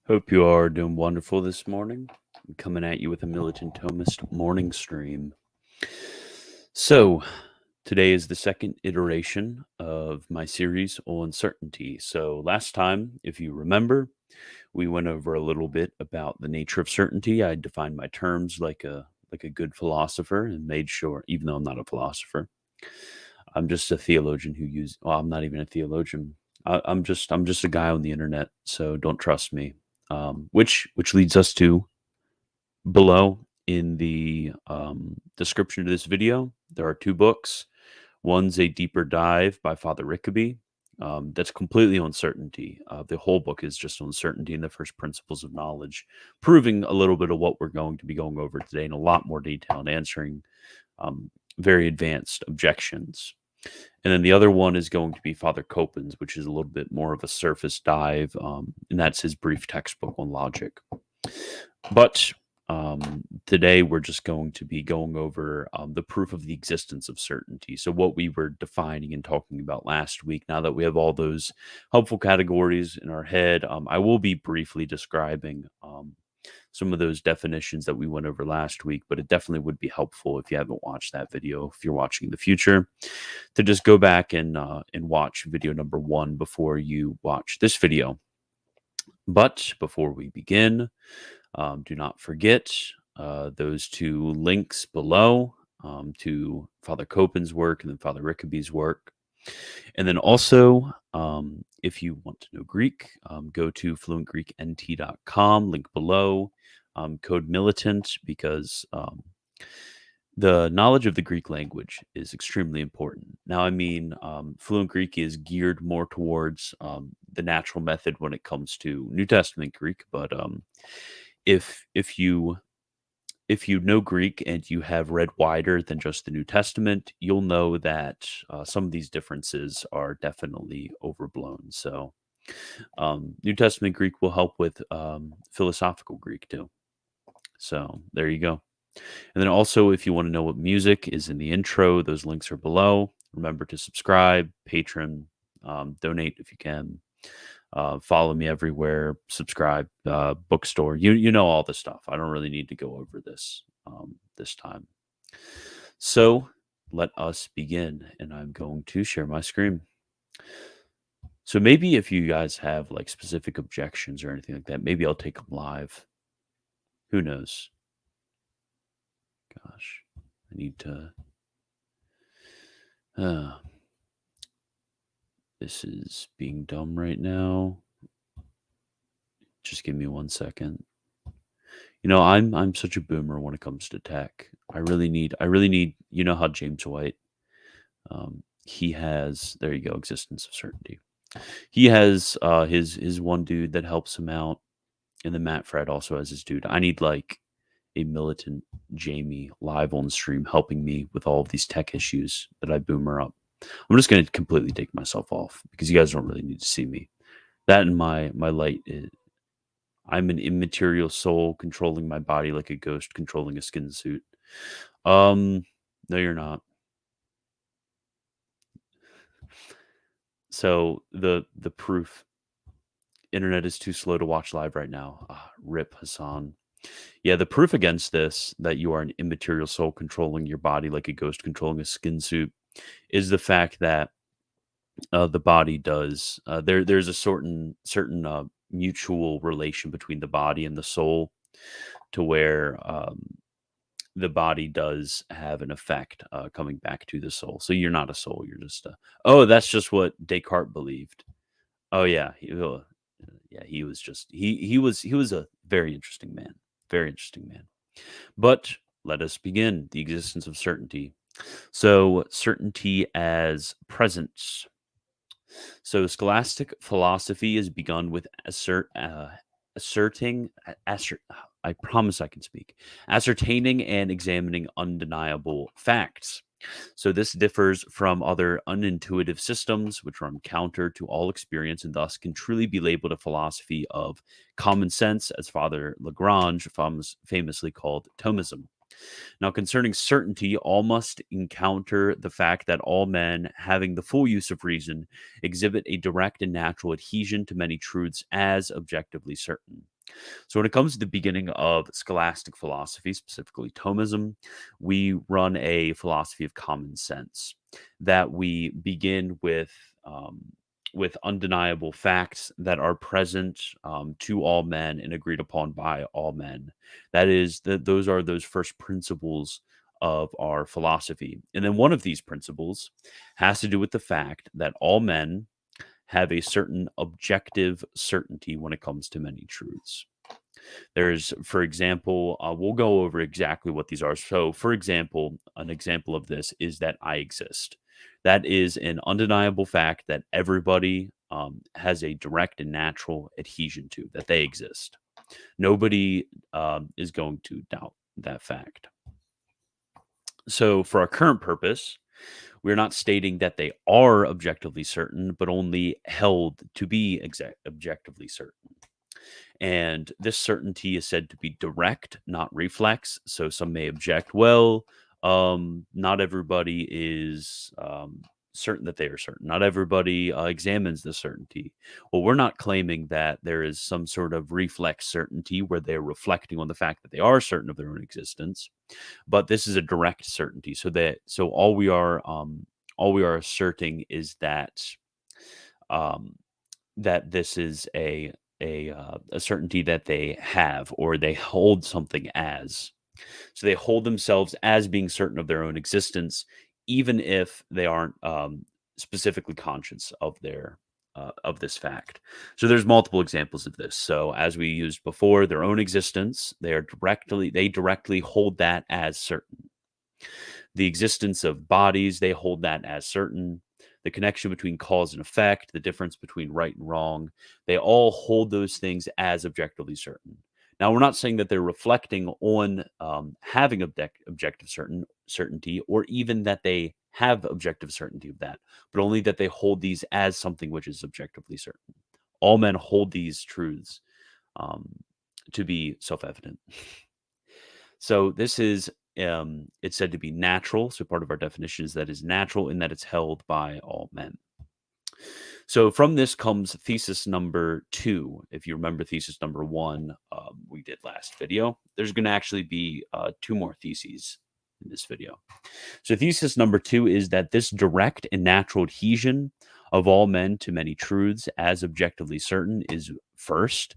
Hope you are doing wonderful this morning. I'm coming at you with a Militant Thomist morning stream. So, today is the second iteration of my series on certainty. So, last time, if you remember, we went over a little bit about the nature of certainty. I defined my terms like a good philosopher and made sure, even though I'm not a philosopher, I'm just a theologian who uses. Well, I'm not even a theologian. I'm just a guy on the internet. So don't trust me. Which leads us to below in the description of this video. There are two books. One's a deeper dive by Father Rickaby. That's completely on certainty. The whole book is just on certainty and the first principles of knowledge, proving a little bit of what we're going to be going over today in a lot more detail and answering very advanced objections. And then the other one is going to be Father Copen's, which is a little bit more of a surface dive, and that's his brief textbook on logic. But today we're just going to be going over the proof of the existence of certainty. So what we were defining and talking about last week, now that we have all those helpful categories in our head, I will be briefly describing some of those definitions that we went over last week, but it definitely would be helpful if you haven't watched that video, if you're watching in the future, to just go back and watch video number 1 before you watch this video. But before we begin, do not forget those two links below to Father Copen's work and then Father Rickaby's work. And then also, if you want to know Greek, go to fluentgreeknt.com, link below, code militant, because the knowledge of the Greek language is extremely important. Now, I mean, fluent Greek is geared more towards the natural method when it comes to New Testament Greek, but if you know Greek and you have read wider than just the New Testament, you'll know that some of these differences are definitely overblown. So, New Testament Greek will help with philosophical Greek too. So, there you go. And then also, if you want to know what music is in the intro, those links are below. Remember to subscribe, patron, donate if you can. Follow me everywhere, subscribe, bookstore. You know all the stuff. I don't really need to go over this this time. So let us begin, and I'm going to share my screen. So maybe if you guys have like specific objections or anything like that, maybe I'll take them live. Who knows? Gosh, I need to. This is being dumb right now. Just give me 1 second. You know, I'm such a boomer when it comes to tech. I really need. You know how James White, he has. There you go. Existence of certainty. He has his one dude that helps him out, and then Matt Fred also has his dude. I need like a militant Jamie live on stream helping me with all of these tech issues that I boomer up. I'm just going to completely take myself off because you guys don't really need to see me. That and my light is, I'm an immaterial soul controlling my body like a ghost controlling a skin suit. No, you're not. So the proof, internet is too slow to watch live right now. Rip Hassan. Yeah, the proof against this, that you are an immaterial soul controlling your body like a ghost controlling a skin suit, is the fact that the body does. There's a certain mutual relation between the body and the soul, to where the body does have an effect coming back to the soul. So you're not a soul. You're just a. Oh, that's just what Descartes believed. Oh yeah, he was just he was a very interesting man. Very interesting man. But let us begin the existence of certainty. So certainty as presence. So scholastic philosophy is begun with asserting, I promise I can speak, ascertaining and examining undeniable facts. So this differs from other unintuitive systems, which run counter to all experience and thus can truly be labeled a philosophy of common sense, as Father Lagrange famously called Thomism. Now, concerning certainty, all must encounter the fact that all men, having the full use of reason, exhibit a direct and natural adhesion to many truths as objectively certain. So when it comes to the beginning of scholastic philosophy, specifically Thomism, we run a philosophy of common sense that we begin with undeniable facts that are present to all men and agreed upon by all men. That is, those are those first principles of our philosophy. And then one of these principles has to do with the fact that all men have a certain objective certainty when it comes to many truths. There's, for example, we'll go over exactly what these are. So, for example, an example of this is that I exist. That is an undeniable fact that everybody has a direct and natural adhesion to, that they exist. Nobody is going to doubt that fact. So, for our current purpose, we're not stating that they are objectively certain, but only held to be objectively certain. And this certainty is said to be direct, not reflex. So some may object, well, not everybody is certain that they are certain. Not everybody examines the certainty. Well, we're not claiming that there is some sort of reflex certainty where they're reflecting on the fact that they are certain of their own existence, but this is a direct certainty. So all we are asserting is that um, that this is a certainty that they have, or they hold something as. So they hold themselves as being certain of their own existence, even if they aren't specifically conscious of their of this fact. So there's multiple examples of this. So as we used before, their own existence, they directly hold that as certain. The existence of bodies, they hold that as certain. The connection between cause and effect, the difference between right and wrong, they all hold those things as objectively certain. Now, we're not saying that they're reflecting on having objective certainty, or even that they have objective certainty of that, but only that they hold these as something which is objectively certain. All men hold these truths um, to be self-evident. So this is it's said to be natural. So part of our definition is that is natural in that it's held by all men. So from this comes thesis number 2. If you remember thesis number 1, we did last video. There's going to actually be 2 more theses in this video. So thesis number 2 is that this direct and natural adhesion of all men to many truths as objectively certain is first,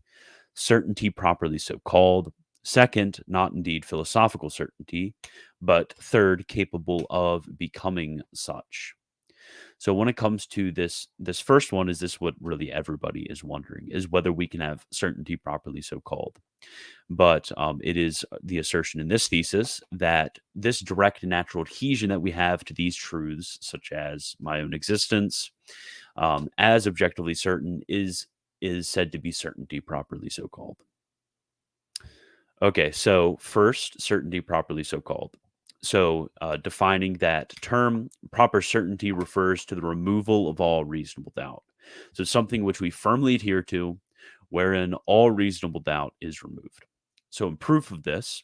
certainty properly so called. Second, not indeed philosophical certainty, but third, capable of becoming such. So when it comes to this first one, is this what really everybody is wondering, is whether we can have certainty properly so called. But it is the assertion in this thesis that this direct and natural adhesion that we have to these truths, such as my own existence, as objectively certain, is said to be certainty properly so called. Okay, so first, certainty properly so called. So defining that term, proper certainty refers to the removal of all reasonable doubt. So something which we firmly adhere to, wherein all reasonable doubt is removed. So in proof of this,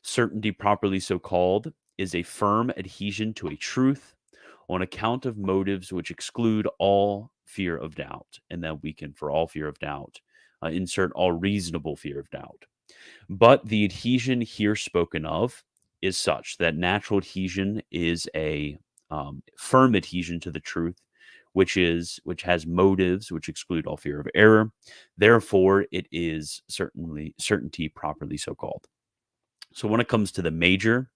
certainty properly so called is a firm adhesion to a truth on account of motives which exclude all fear of doubt. And then we can, for all fear of doubt, insert all reasonable fear of doubt. But the adhesion here spoken of is such that natural adhesion is a firm adhesion to the truth, which has motives which exclude all fear of error. Therefore, it is certainty properly so called. So when it comes to the major,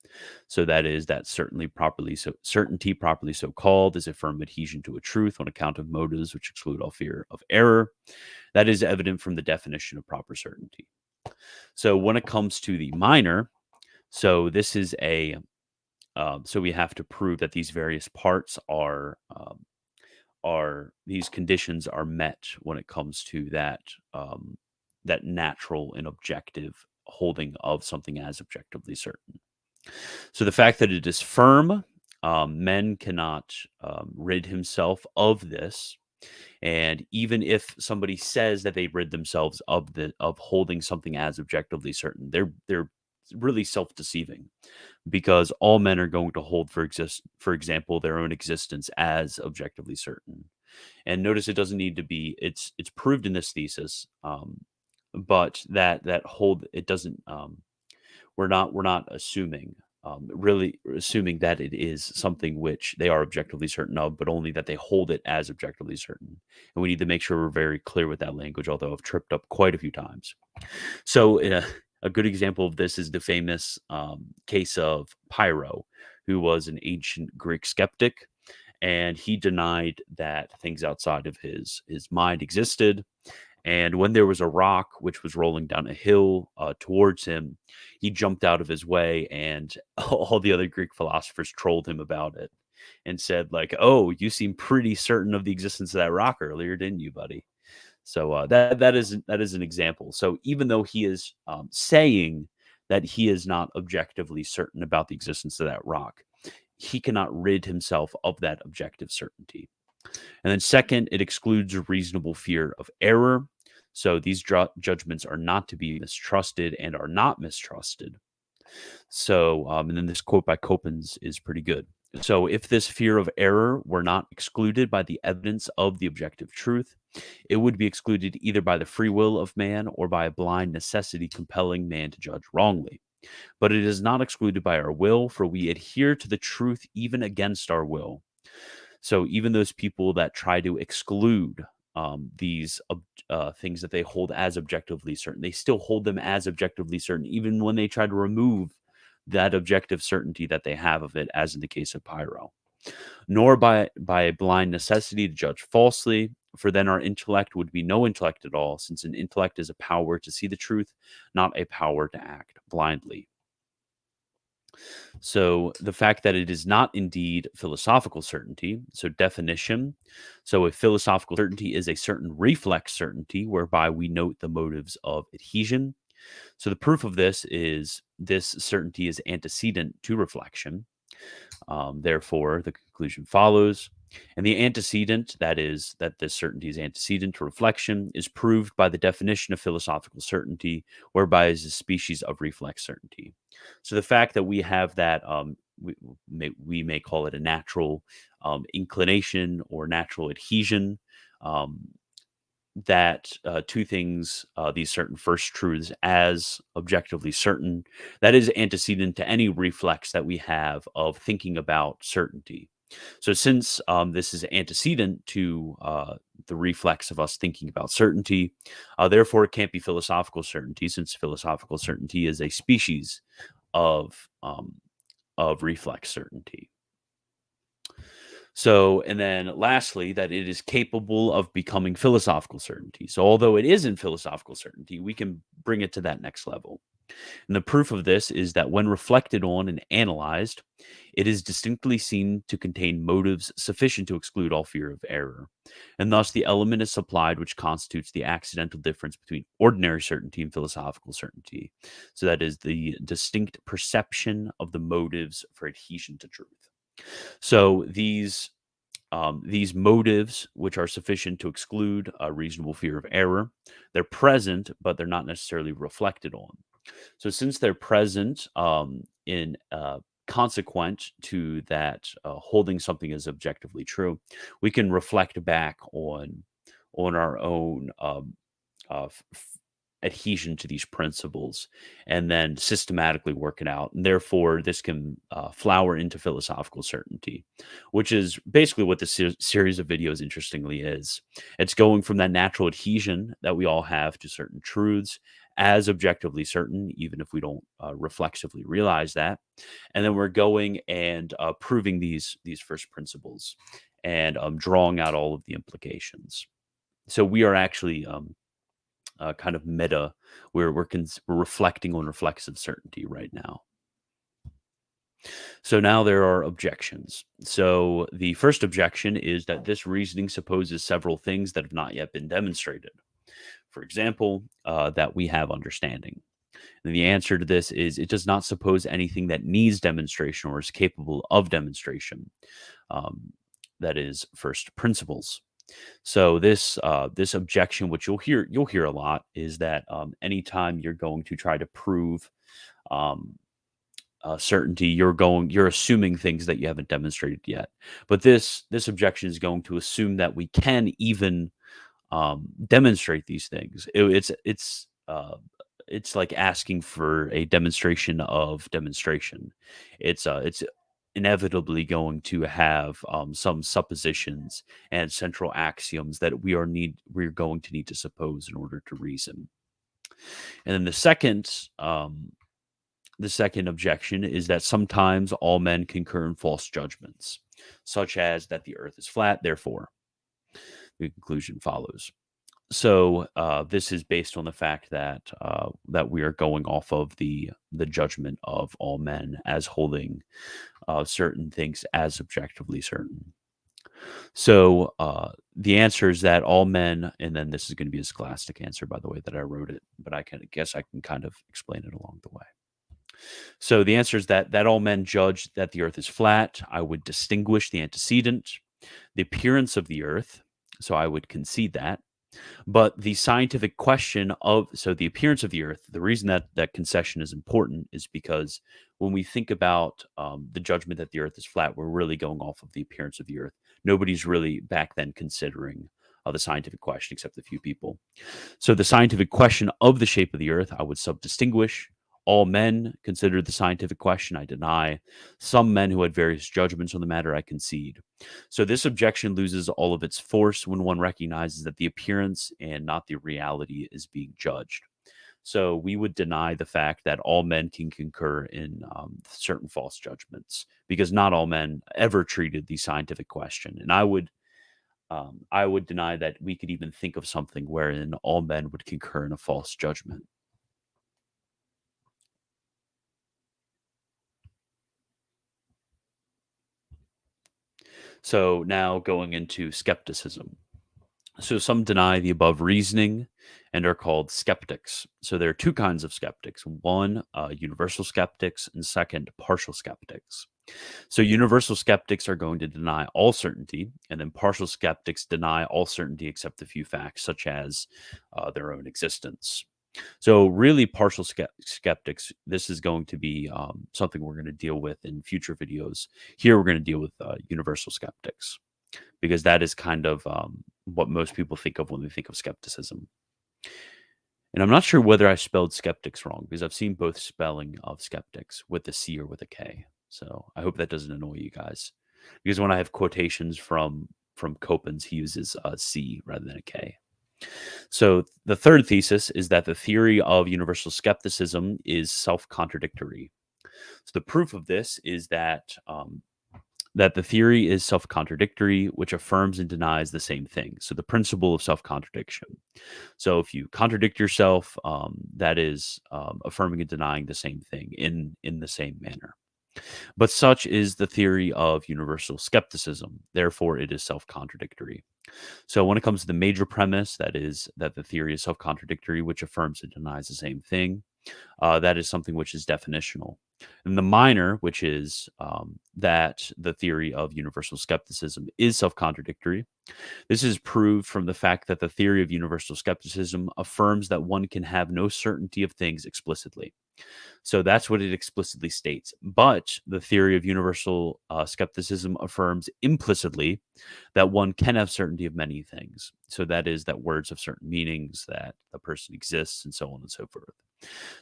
so that is that certainty properly so called is a firm adhesion to a truth on account of motives which exclude all fear of error. That is evident from the definition of proper certainty. So when it comes to the minor, so this is so we have to prove that these various parts are these conditions are met when it comes to that that natural and objective holding of something as objectively certain. So the fact that it is firm, men cannot rid himself of this. And even if somebody says that they rid themselves of holding something as objectively certain, they're really self-deceiving, because all men are going to hold, for example, their own existence as objectively certain. And notice it doesn't need to be. It's proved in this thesis but that hold it doesn't. We're not assuming really assuming that it is something which they are objectively certain of, but only that they hold it as objectively certain. And we need to make sure we're very clear with that language, although I've tripped up quite a few times. So a good example of this is the famous case of Pyrrho, who was an ancient Greek skeptic, and he denied that things outside of his mind existed. And when there was a rock which was rolling down a hill towards him, he jumped out of his way, and all the other Greek philosophers trolled him about it and said, like, "Oh, you seem pretty certain of the existence of that rock earlier, didn't you, buddy?" So that is an example. So even though he is saying that he is not objectively certain about the existence of that rock, he cannot rid himself of that objective certainty. And then second, it excludes a reasonable fear of error. So these judgments are not to be mistrusted and are not mistrusted. So, and then this quote by Copens is pretty good. So, if this fear of error were not excluded by the evidence of the objective truth, it would be excluded either by the free will of man or by a blind necessity compelling man to judge wrongly. But it is not excluded by our will, for we adhere to the truth even against our will. So even those people that try to exclude these things that they hold as objectively certain, they still hold them as objectively certain, even when they try to remove that objective certainty that they have of it, as in the case of Pyrrho. Nor by a blind necessity to judge falsely, for then our intellect would be no intellect at all, since an intellect is a power to see the truth, not a power to act blindly. So the fact that it is not indeed philosophical certainty, so definition. So a philosophical certainty is a certain reflex certainty whereby we note the motives of adhesion. So the proof of this is this certainty is antecedent to reflection. Therefore, the conclusion follows. And the antecedent, that is, that this certainty is antecedent to reflection, is proved by the definition of philosophical certainty, whereby it is a species of reflex certainty. So the fact that we have that, we may call it a natural inclination or natural adhesion, um, that two things, these certain first truths, as objectively certain, that is antecedent to any reflex that we have of thinking about certainty. So, since this is antecedent to the reflex of us thinking about certainty, therefore it can't be philosophical certainty, since philosophical certainty is a species of reflex certainty. So, and then lastly, that it is capable of becoming philosophical certainty. So, although it isn't philosophical certainty, we can bring it to that next level. And the proof of this is that when reflected on and analyzed, it is distinctly seen to contain motives sufficient to exclude all fear of error. And thus, the element is supplied which constitutes the accidental difference between ordinary certainty and philosophical certainty. So, that is the distinct perception of the motives for adhesion to truth. So these motives, which are sufficient to exclude a reasonable fear of error, they're present, but they're not necessarily reflected on. So since they're present in consequent to that holding something as objectively true, we can reflect back on our own adhesion to these principles and then systematically work it out. And therefore, this can flower into philosophical certainty, which is basically what this series of videos, interestingly, is. It's going from that natural adhesion that we all have to certain truths as objectively certain, even if we don't reflexively realize that. And then we're going and proving these first principles and drawing out all of the implications. So we are actually kind of meta. We're reflecting on reflexive certainty right now. So now there are objections. So the first objection is that this reasoning supposes several things that have not yet been demonstrated. For example, that we have understanding. And the answer to this is it does not suppose anything that needs demonstration or is capable of demonstration. That is first principles. So this objection, which you'll hear a lot, is that anytime you're going to try to prove certainty, you're assuming things that you haven't demonstrated yet. But this objection is going to assume that we can even demonstrate these things. It's it's like asking for a demonstration of demonstration. It's inevitably going to have some suppositions and central axioms that we're going to need to suppose in order to reason. And then the second objection is that sometimes all men concur in false judgments, such as that the earth is flat, therefore the conclusion follows. So this is based on the fact that we are going off of the judgment of all men as holding certain things as objectively certain. So the answer is that all men, and then this is going to be a scholastic answer, by the way, that I wrote it, but I guess I can kind of explain it along the way. So the answer is that all men judge that the earth is flat. I would distinguish the antecedent, the appearance of the earth. So I would concede that. But the scientific question of the appearance of the earth, the reason that concession is important is because when we think about the judgment that the earth is flat, we're really going off of the appearance of the earth. Nobody's really back then considering the scientific question except a few people. So the scientific question of the shape of the earth, I would subdistinguish. All men consider the scientific question, I deny. Some men who had various judgments on the matter, I concede. So this objection loses all of its force when one recognizes that the appearance and not the reality is being judged. So we would deny the fact that all men can concur in certain false judgments because not all men ever treated the scientific question. And I would deny that we could even think of something wherein all men would concur in a false judgment. So now going into skepticism. So some deny the above reasoning and are called skeptics. So there are two kinds of skeptics. One, universal skeptics, and second, partial skeptics. So universal skeptics are going to deny all certainty, and then partial skeptics deny all certainty except a few facts, such as their own existence. So really partial skeptics, this is going to be something we're going to deal with in future videos. Here we're going to deal with universal skeptics because that is kind of what most people think of when they think of skepticism. And I'm not sure whether I spelled skeptics wrong because I've seen both spelling of skeptics with a C or with a K. So I hope that doesn't annoy you guys because when I have quotations from Coppens, he uses a C rather than a K. So the third thesis is that the theory of universal skepticism is self-contradictory. So the proof of this is that that the theory is self-contradictory, which affirms and denies the same thing. So the principle of self-contradiction. So if you contradict yourself, that is affirming and denying the same thing in the same manner. But such is the theory of universal skepticism. Therefore, it is self-contradictory. So when it comes to the major premise, that is that the theory is self-contradictory, which affirms and denies the same thing, that is something which is definitional. And the minor, which is that the theory of universal skepticism is self-contradictory. This is proved from the fact that the theory of universal skepticism affirms that one can have no certainty of things explicitly. So that's what it explicitly states. But the theory of universal skepticism affirms implicitly that one can have certainty of many things. So that is that words have certain meanings, that a person exists, and so on and so forth.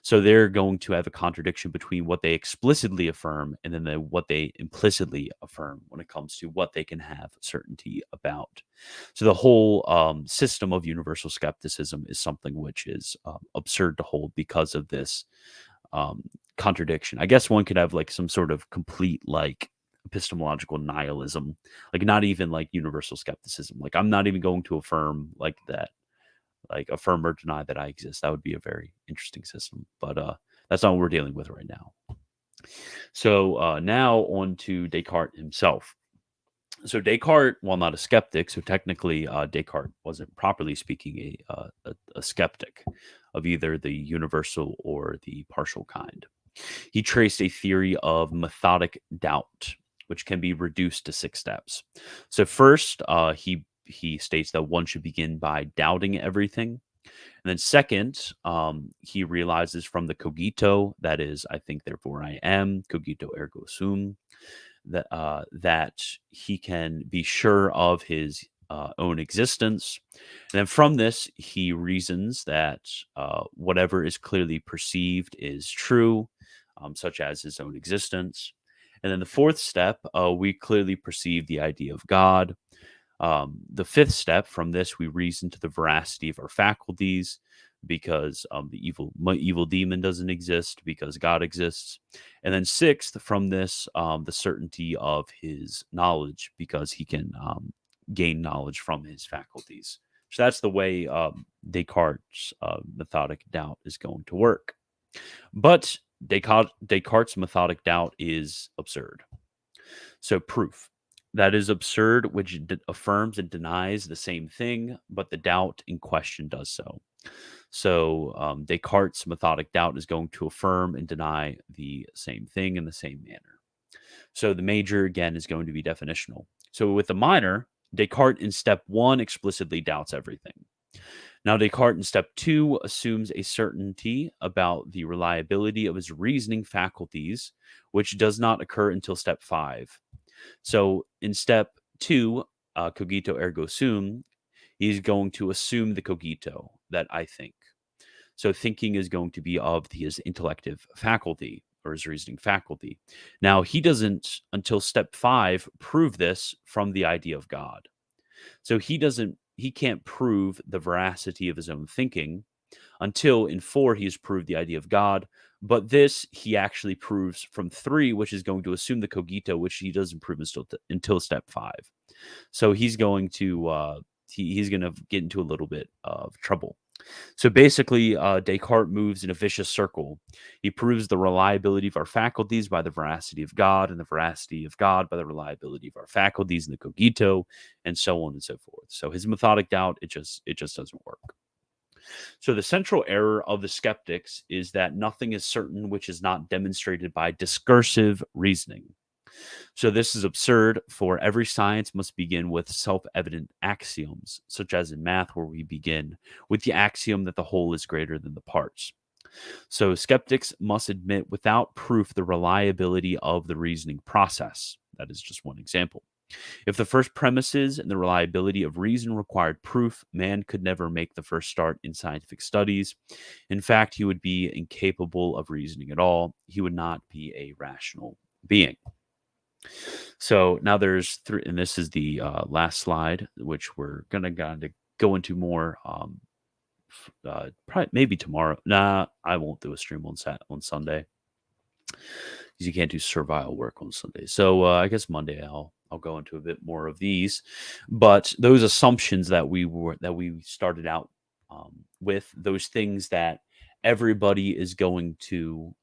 So they're going to have a contradiction between what they explicitly affirm and then what they implicitly affirm when it comes to what they can have certainty about. So the whole system of universal skepticism is something which is absurd to hold because of this contradiction. I guess one could have like some sort of complete like epistemological nihilism, like not even like universal skepticism. Like I'm not even going to affirm like that, like affirm or deny that I exist. That would be a very interesting system, but that's not what we're dealing with right now. So now on to Descartes himself. So Descartes, while not a skeptic, so technically Descartes wasn't properly speaking a skeptic of either the universal or the partial kind. He traced a theory of methodic doubt, which can be reduced to 6 steps. So first, he states that one should begin by doubting everything. And then second, he realizes from the cogito, that is, I think, therefore I am, cogito ergo sum, that he can be sure of his own existence. And then from this, he reasons that whatever is clearly perceived is true, such as his own existence. And then the fourth step, we clearly perceive the idea of God. The fifth step, from this, we reason to the veracity of our faculties, because the evil demon doesn't exist, because God exists. And then sixth, from this, the certainty of his knowledge, because he can gain knowledge from his faculties. So that's the way Descartes' methodic doubt is going to work. But Descartes' methodic doubt is absurd. So proof. That is absurd, which affirms and denies the same thing, but the doubt in question does so. So Descartes' methodic doubt is going to affirm and deny the same thing in the same manner. So the major, again, is going to be definitional. So with the minor, Descartes in step 1 explicitly doubts everything. Now, Descartes in step 2 assumes a certainty about the reliability of his reasoning faculties, which does not occur until step 5. So in step 2, cogito ergo sum, he's going to assume the cogito, that I think. So thinking is going to be of his intellective faculty, or his reasoning faculty. Now, he doesn't, until step 5, prove this from the idea of God. So he can't prove the veracity of his own thinking until in 4 he has proved the idea of God. But this he actually proves from 3, which is going to assume the cogito, which he doesn't prove until step 5. So he's going to he's going to get into a little bit of trouble. So basically, Descartes moves in a vicious circle. He proves the reliability of our faculties by the veracity of God, and the veracity of God by the reliability of our faculties and the cogito, and so on and so forth. So his methodic doubt, it just doesn't work. So the central error of the skeptics is that nothing is certain which is not demonstrated by discursive reasoning. So this is absurd, for every science must begin with self-evident axioms, such as in math, where we begin with the axiom that the whole is greater than the parts. So skeptics must admit without proof the reliability of the reasoning process. That is just one example. If the first premises and the reliability of reason required proof, man could never make the first start in scientific studies. In fact, he would be incapable of reasoning at all. He would not be a rational being. So now there's 3, and this is the last slide, which we're gonna go into more. Probably maybe tomorrow. Nah, I won't do a stream on Sunday, because you can't do survival work on Sunday. So I guess Monday I'll go into a bit more of these. But those assumptions that we started out with, those things that everybody is going to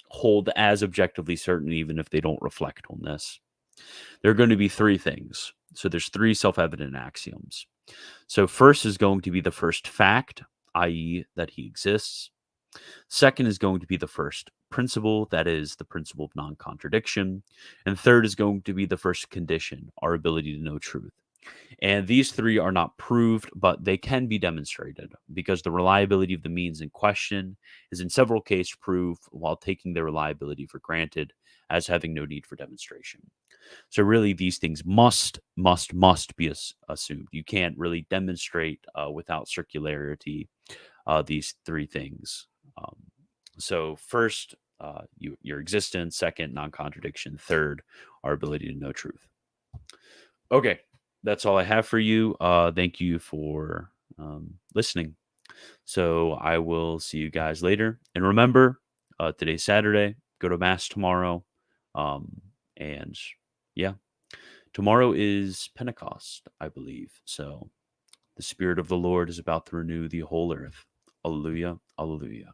hold as objectively certain, even if they don't reflect on this. There are going to be 3 things. So there's 3 self-evident axioms. So first is going to be the first fact, i.e., that he exists. Second is going to be the first principle, that is the principle of non-contradiction. And third is going to be the first condition, our ability to know truth. And these 3 are not proved, but they can be demonstrated, because the reliability of the means in question is in several cases proved while taking their reliability for granted as having no need for demonstration. So really, these things must be assumed. You can't really demonstrate without circularity these 3 things. So first, your existence. Second, non-contradiction. Third, our ability to know truth. Okay, that's all I have for you. Thank you for listening. So I will see you guys later. And remember, today's Saturday. Go to Mass tomorrow. And yeah, tomorrow is Pentecost, I believe. So the Spirit of the Lord is about to renew the whole earth. Alleluia, alleluia.